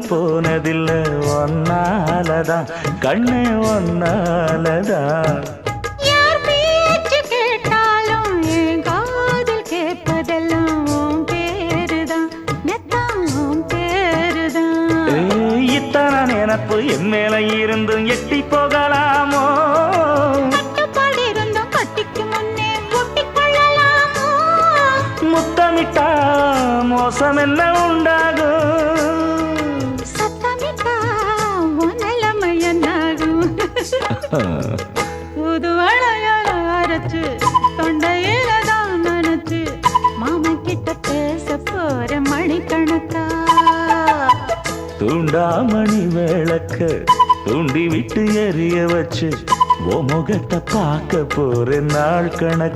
போனதில்ல ஒன்னாலதான் கண்ணே ஒன்னாலதான். யார் பேச்சு கேட்டாலும் என் காதில் கேட்பதெல்லாம் உன் பேருதான் நெத்தான் உன் பேருதான். இத்தனை நினப்பு என் மேல இருந்தும் எட்டி போகலாமோ? கட்டுப்பாடு இருந்தும் கட்டிக்கு முன்னே ஒட்டிக்கொள்ளலாமோ? முத்தமிட்டா மோசம் என்ன உண்டாகும்? சத்தமிட்டா உன் நிலைமை என்னாகும்? புது வளையல் அரைச்சு தொண்டையில தான் நனைச்சு மாமன் கிட்ட பேச போற மணிக்கணக்கா. தூண்டாமணி விளக்க தூண்டி விட்டு எரிய வச்சு ஓ முகத்தை பார்க்க போற நாள் கணக்கு.